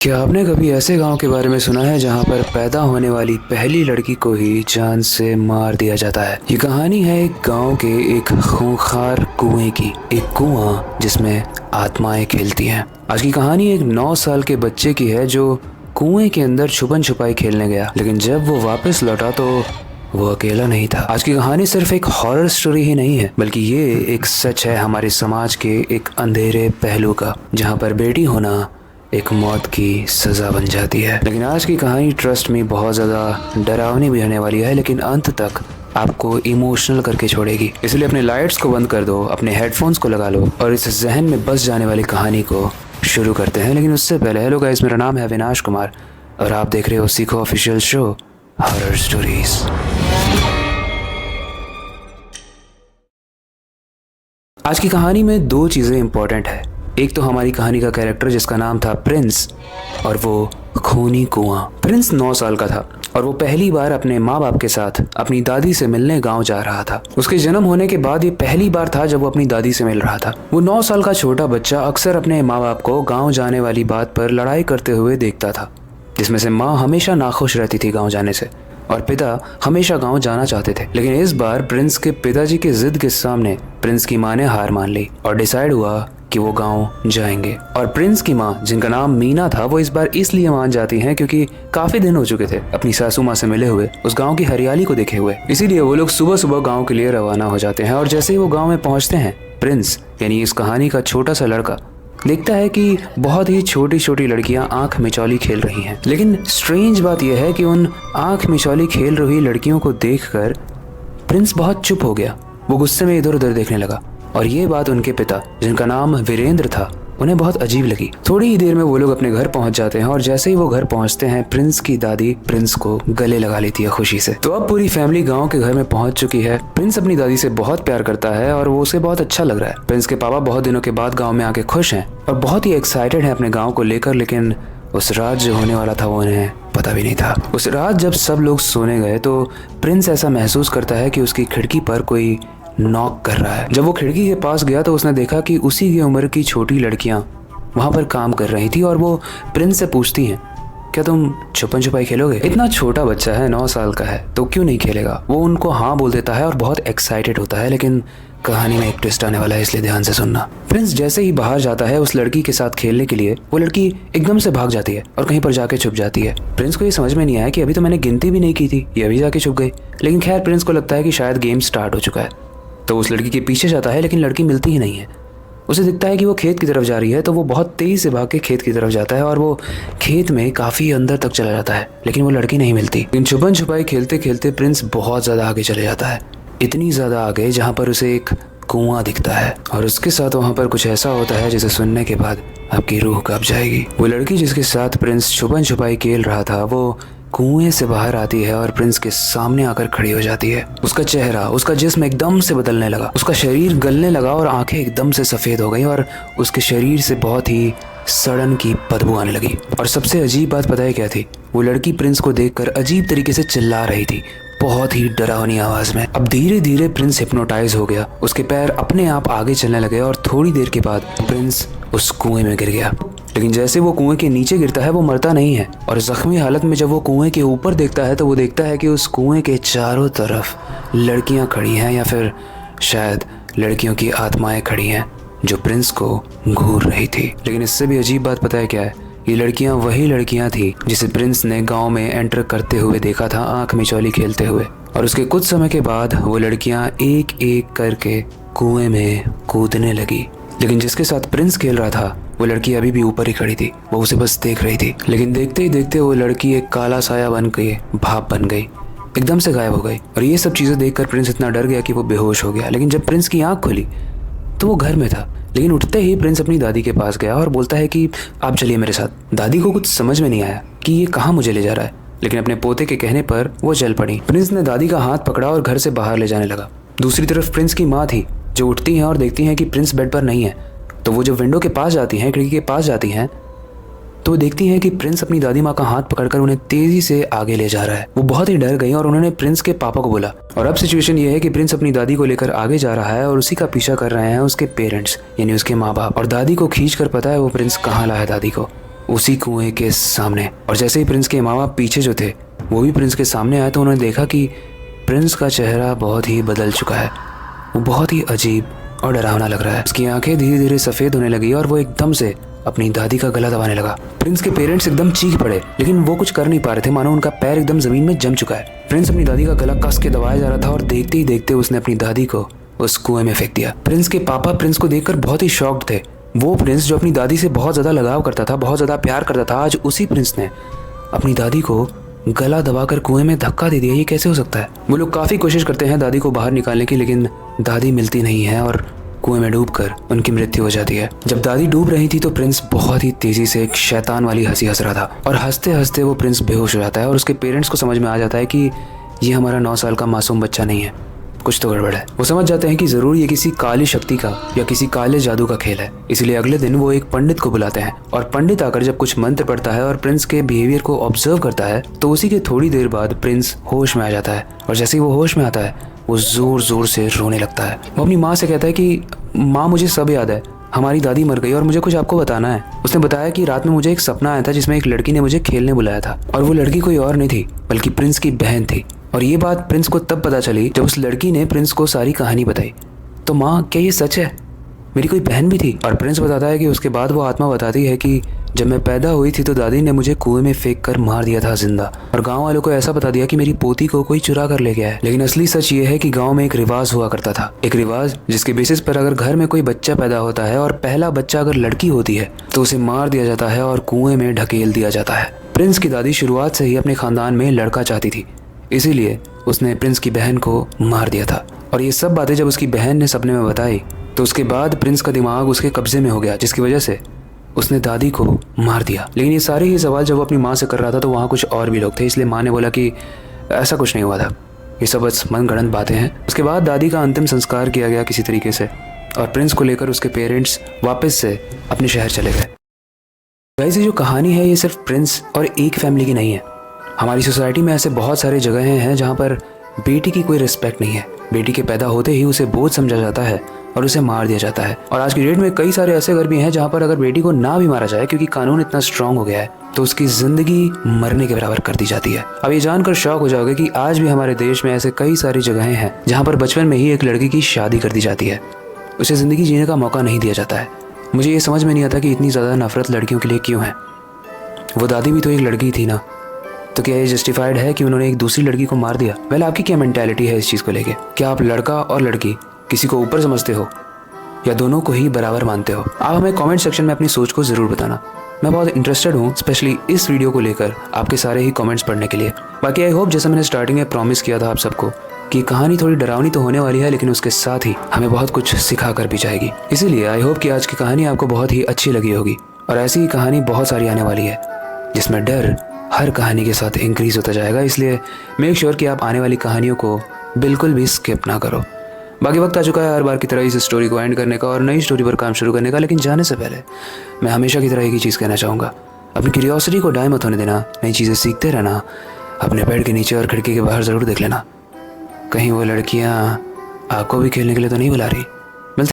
क्या आपने कभी ऐसे गांव के बारे में सुना है जहां पर पैदा होने वाली पहली लड़की को ही जान से मार दिया जाता है। ये कहानी है एक गांव के एक खूंखार कुएं की। एक कुआं जिसमें आत्माएं खेलती हैं। आज की कहानी एक 9 साल के बच्चे की है जो कुएं के अंदर छुपन छुपाई खेलने गया, लेकिन जब वो वापस लौटा तो वो अकेला नहीं था। आज की कहानी सिर्फ एक हॉरर स्टोरी ही नहीं है, बल्कि ये एक सच है हमारे समाज के एक अंधेरे पहलू का, जहाँ पर बेटी होना एक मौत की सजा बन जाती है। लेकिन आज की कहानी ट्रस्ट में बहुत ज़्यादा डरावनी भी होने वाली है, लेकिन अंत तक आपको इमोशनल करके छोड़ेगी। इसलिए अपने लाइट्स को बंद कर दो, अपने हेडफोन्स को लगा लो और इस जहन में बस जाने वाली कहानी को शुरू करते हैं। लेकिन उससे पहले हेलो गाइस, मेरा नाम है अविनाश कुमार और आप देख रहे हो सीखो ऑफिशियल शो हॉरर स्टोरीज। आज की कहानी में 2 चीज़ें इंपॉर्टेंट है। एक तो हमारी कहानी का कैरेक्टर जिसका नाम था प्रिंस, और वो खूनी कुआं। प्रिंस 9 साल का था और वो पहली बार अपने माँ बाप के साथ अपनी दादी से मिलने गांव जा रहा था। उसके जन्म होने के बाद ये पहली बार था जब वो अपनी दादी से मिल रहा था। वो 9 साल का छोटा बच्चा अक्सर अपने माँ बाप को गाँव जाने वाली बात पर लड़ाई करते हुए देखता था, जिसमें से माँ हमेशा नाखुश रहती थी गाँव जाने से और पिता हमेशा गांव जाना चाहते थे। लेकिन इस बार प्रिंस के पिताजी की जिद के सामने प्रिंस की माँ ने हार मान ली और डिसाइड हुआ कि वो गांव जाएंगे। और प्रिंस की माँ, जिनका नाम मीना था, वो इस बार इसलिए मान जाती हैं क्योंकि काफी दिन हो चुके थे अपनी सासू माँ से मिले हुए, उस गांव की हरियाली को देखे हुए। इसीलिए वो लोग सुबह सुबह गांव के लिए रवाना हो जाते हैं। और जैसे ही वो गांव में पहुंचते हैं, प्रिंस यानी इस कहानी का छोटा सा लड़का देखता है कि बहुत ही छोटी छोटी लड़कियां आंख मिचौली खेल रही हैं। लेकिन स्ट्रेंज बात यह है कि उन आंख मिचौली खेल रही लड़कियों को देखकर प्रिंस बहुत चुप हो गया। वो गुस्से में इधर उधर देखने लगा और ये बात उनके पिता, जिनका नाम वीरेंद्र था, उन्हें बहुत अजीब लगी। थोड़ी ही देर में वो लोग अपने घर पहुंच जाते हैं और जैसे ही वो घर पहुंचते हैं, प्रिंस की दादी प्रिंस को गले लगा लेती है खुशी से। तो अब पूरी फैमिली गांव के घर में पहुंच चुकी है। प्रिंस अपनी दादी से बहुत प्यार करता है और वो उसे बहुत अच्छा लग रहा है। प्रिंस के पापा बहुत दिनों के बाद गाँव में आके खुश हैं और बहुत ही एक्साइटेड है अपने गाँव को लेकर। लेकिन उस रात जो होने वाला था वो उन्हें पता भी नहीं था। उस रात जब सब लोग सोने गए तो प्रिंस ऐसा महसूस करता है कि उसकी खिड़की पर कोई नॉक कर रहा है। जब वो खिड़की के पास गया तो उसने देखा कि उसी की उम्र की छोटी लड़कियां वहां पर काम कर रही थी और वो प्रिंस से पूछती हैं, क्या तुम छुपन छुपाई खेलोगे? इतना छोटा बच्चा है, 9 साल का है, तो क्यों नहीं खेलेगा? वो उनको हाँ बोल देता है और बहुत एक्साइटेड होता है। लेकिन कहानी में एक ट्विस्ट आने वाला है, इसलिए ध्यान से सुनना। प्रिंस जैसे ही बाहर जाता है उस लड़की के साथ खेलने के लिए, वो लड़की एकदम से भाग जाती है और कहीं पर जाके छुप जाती है। प्रिंस को ये समझ में नहीं आया कि अभी तो मैंने गिनती भी नहीं की थी, ये अभी जाके छुप गई। लेकिन खैर, प्रिंस को लगता है कि शायद गेम स्टार्ट हो चुका है, तो उस लड़की के पीछे जाता है, लेकिन लड़की मिलती ही नहीं है। उसे दिखता है कि वो खेत की तरफ जा रही है, तो वो बहुत तेजी से भाग के खेत की तरफ जाता है और वो खेत में काफी अंदर तक चला जाता है, लेकिन वो लड़की नहीं मिलती। लेकिन छुपन छुपाई खेलते खेलते प्रिंस बहुत ज्यादा आगे चले जाता है, इतनी ज्यादा आगे जहाँ पर उसे एक कुआं दिखता है और उसके साथ वहाँ पर कुछ ऐसा होता है जिसे सुनने के बाद आपकी रूह कांप जाएगी। वो लड़की जिसके साथ प्रिंस छुपन छुपाई खेल रहा था, वो कुएं से बाहर आती है और प्रिंस के सामने आकर खड़ी हो जाती है। उसका चेहरा, उसका जिस्म एकदम से बदलने लगा, उसका शरीर गलने लगा और आंखें एकदम से सफेद हो गई और उसके शरीर से बहुत ही सड़न की बदबू आने लगी। और सबसे अजीब बात पता है क्या थी? वो लड़की प्रिंस को देखकर अजीब तरीके से चिल्ला रही थी, बहुत ही डरावनी आवाज में। अब धीरे धीरे प्रिंस हिप्नोटाइज हो गया, उसके पैर अपने आप आगे चलने लगे और थोड़ी देर के बाद प्रिंस उस कुएं में गिर गया। लेकिन जैसे वो कुएं के नीचे गिरता है वो मरता नहीं है और जख्मी हालत में जब वो कुएं के ऊपर देखता है तो वो देखता है कि उस कुएं के चारों तरफ लड़कियां खड़ी हैं, या फिर शायद लड़कियों की आत्माएं खड़ी हैं जो प्रिंस को घूर रही थी। लेकिन इससे भी अजीब बात पता है क्या है? ये लड़कियां वही लड़कियां थी जिसे प्रिंस ने गांव में एंटर करते हुए देखा था, आंख मिचौली खेलते हुए। और उसके कुछ समय के बाद वो लड़कियां एक एक करके कुएं में कूदने लगी। लेकिन जिसके साथ प्रिंस खेल रहा था वो लड़की अभी भी ऊपर ही खड़ी थी, वो उसे बस देख रही थी। लेकिन देखते ही देखते वो लड़की एक काला साया बन के भाप बन गई, एकदम से गायब हो गई। और ये सब चीजें देखकर प्रिंस इतना डर गया कि वो बेहोश हो गया। लेकिन जब प्रिंस की आंख खुली तो वो घर में था। लेकिन उठते ही प्रिंस अपनी दादी के पास गया और बोलता है कि आप चलिए मेरे साथ। दादी को कुछ समझ में नहीं आया कि ये कहाँ मुझे ले जा रहा है, लेकिन अपने पोते के कहने पर वो चल पड़ी। प्रिंस ने दादी का हाथ पकड़ा और घर से बाहर ले जाने लगा। दूसरी तरफ प्रिंस की माँ थी, जो उठती हैं और देखती हैं कि प्रिंस बेड पर नहीं है। तो वो जब विंडो के पास जाती हैं, खिड़की के पास जाती हैं, तो वो देखती हैं कि प्रिंस अपनी दादी माँ का हाथ पकड़कर उन्हें तेजी से आगे ले जा रहा है। वो बहुत ही डर गई और उन्होंने प्रिंस के पापा को बोला। और अब सिचुएशन ये है कि प्रिंस अपनी दादी को लेकर आगे जा रहा है और उसी का पीछा कर रहे हैं उसके पेरेंट्स, यानी उसके माँ बाप। और दादी को खींच कर पता है वो प्रिंस कहाँ लाया दादी को। उसी कुएं के सामने। और जैसे ही प्रिंस के माँ बाप पीछे जो थे वो भी प्रिंस के सामने आए तो उन्होंने देखा कि प्रिंस का चेहरा बहुत ही बदल चुका है। वो बहुत ही अजीब और डरावना लग रहा है। उसकी आंखें धीरे धीरे सफ़ेद होने लगी और वो एकदम से अपनी दादी का गला दबाने लगा। प्रिंस के पेरेंट्स एकदम चीख पड़े, लेकिन वो कुछ कर नहीं पा रहे थे, मानो उनका पैर एकदम जमीन में जम चुका है। प्रिंस अपनी दादी का गला कस के दबाया जा रहा था और देखते ही देखते उसने अपनी दादी को उस कुएं में फेंक दिया। प्रिंस के पापा प्रिंस को देखकर बहुत ही शॉक्ड थे। वो प्रिंस जो अपनी दादी से बहुत ज़्यादा लगाव करता था, बहुत ज़्यादा प्यार करता था, आज उसी प्रिंस ने अपनी दादी को गला दबाकर कुएं में धक्का दे दिया। ये कैसे हो सकता है? वो लोग काफ़ी कोशिश करते हैं दादी को बाहर निकालने की, लेकिन दादी मिलती नहीं है और कुएं में डूबकर उनकी मृत्यु हो जाती है। जब दादी डूब रही थी तो प्रिंस बहुत ही तेजी से एक शैतान वाली हंसी हंस रहा था और हंसते हंसते वो प्रिंस बेहोश हो जाता है और उसके पेरेंट्स को समझ में आ जाता है कि ये हमारा 9 साल का मासूम बच्चा नहीं है, कुछ तो गड़बड़ है। वो समझ जाते हैं कि ज़रूर ये किसी काली शक्ति का या किसी काले जादू का खेल है। इसीलिए अगले दिन वो एक पंडित को बुलाते हैं और पंडित आकर जब कुछ मंत्र पढ़ता है और प्रिंस के बिहेवियर को ऑब्जर्व करता है तो उसी के थोड़ी देर बाद प्रिंस होश में आ जाता है। और जैसे ही वो होश में आता है वो ज़ोर ज़ोर से रोने लगता है। वो अपनी माँ से कहता है कि माँ, मुझे सब याद है, हमारी दादी मर गई और मुझे कुछ आपको बताना है। उसने बताया कि रात में मुझे एक सपना आया था जिसमें एक लड़की ने मुझे खेलने बुलाया था और वो लड़की कोई और नहीं थी बल्कि प्रिंस की बहन थी। और ये बात प्रिंस को तब पता चली जब उस लड़की ने प्रिंस को सारी कहानी बताई। तो माँ, क्या ये सच है? मेरी कोई बहन भी थी? और प्रिंस बताता है कि उसके बाद वो आत्मा बताती है कि जब मैं पैदा हुई थी तो दादी ने मुझे कुएं में फेंक कर मार दिया था जिंदा, और गांव वालों को ऐसा बता दिया कि मेरी पोती को कोई चुरा कर ले गया है। लेकिन असली सच ये है कि गांव में एक रिवाज हुआ करता था, एक रिवाज जिसके बेसिस पर अगर घर में कोई बच्चा पैदा होता है और पहला बच्चा अगर लड़की होती है तो उसे मार दिया जाता है और कुएं में ढकेल दिया जाता है। प्रिंस की दादी शुरुआत से ही अपने खानदान में लड़का चाहती थी, इसीलिए उसने प्रिंस की बहन को मार दिया था। और ये सब बातें जब उसकी बहन ने सपने में बताई तो उसके बाद प्रिंस का दिमाग उसके कब्जे में हो गया, जिसकी वजह से उसने दादी को मार दिया। लेकिन ये सारे ही सवाल जब वो अपनी माँ से कर रहा था तो वहाँ कुछ और भी लोग थे, इसलिए माँ ने बोला कि ऐसा कुछ नहीं हुआ था, ये सब बस मनगढ़ंत बातें हैं। उसके बाद दादी का अंतिम संस्कार किया गया किसी तरीके से और प्रिंस को लेकर उसके पेरेंट्स वापस से अपने शहर चले गए। गाइस, ये जो कहानी है ये सिर्फ प्रिंस और एक फैमिली की नहीं है। हमारी सोसाइटी में ऐसे बहुत सारे जगहें हैं जहाँ पर बेटी की कोई रिस्पेक्ट नहीं है। बेटी के पैदा होते ही उसे बोझ समझा जाता है और उसे मार दिया जाता है। और आज की डेट में कई सारे ऐसे घर भी हैं जहाँ पर अगर बेटी को ना भी मारा जाए, क्योंकि कानून इतना स्ट्रांग हो गया है, तो उसकी जिंदगी मरने के बराबर कर दी जाती है। अब ये जानकर शॉक हो जाओगे कि आज भी हमारे देश में ऐसे कई सारी जगहें हैं जहाँ पर बचपन में ही एक लड़की की शादी कर दी जाती है, उसे ज़िंदगी जीने का मौका नहीं दिया जाता है। मुझे ये समझ में नहीं आता कि इतनी ज़्यादा नफरत लड़कियों के लिए क्यों है। वो दादी भी तो एक लड़की थी ना, तो क्या ये जस्टिफाइड है कि उन्होंने एक दूसरी लड़की को मार दिया? वेल, आपकी क्या मेंटालिटी है इस चीज़ को लेके? क्या आप लड़का और लड़की किसी को ऊपर समझते हो या दोनों को ही बराबर मानते हो? आप हमें कमेंट सेक्शन में अपनी सोच को ज़रूर बताना। मैं बहुत इंटरेस्टेड हूँ स्पेशली इस वीडियो को लेकर आपके सारे ही कमेंट्स पढ़ने के लिए। बाकी आई होप, जैसा मैंने स्टार्टिंग में प्रॉमिस किया था आप सबको, कि कहानी थोड़ी डरावनी तो होने वाली है लेकिन उसके साथ ही हमें बहुत कुछ सिखा कर भी जाएगी। इसीलिए आई होप कि आज की कहानी आपको बहुत ही अच्छी लगी होगी और ऐसी ही कहानी बहुत सारी आने वाली है जिसमें डर हर कहानी के साथ इंक्रीज होता जाएगा। इसलिए मेक श्योर कि आप आने वाली कहानियों को बिल्कुल भी स्किप ना करो। बाकी वक्त आ चुका है हर बार की तरह इस स्टोरी को एंड करने का और नई स्टोरी पर काम शुरू करने का। लेकिन जाने से पहले मैं हमेशा की तरह एक ही चीज़ कहना चाहूँगा, अपनी क्यूरियोसिटी को डाय मत होने देना, नई चीज़ें सीखते रहना। अपने बेड के नीचे और खिड़की के बाहर ज़रूर देख लेना, कहीं वो लड़कियाँ आपको भी खेलने के लिए तो नहीं बुला रही।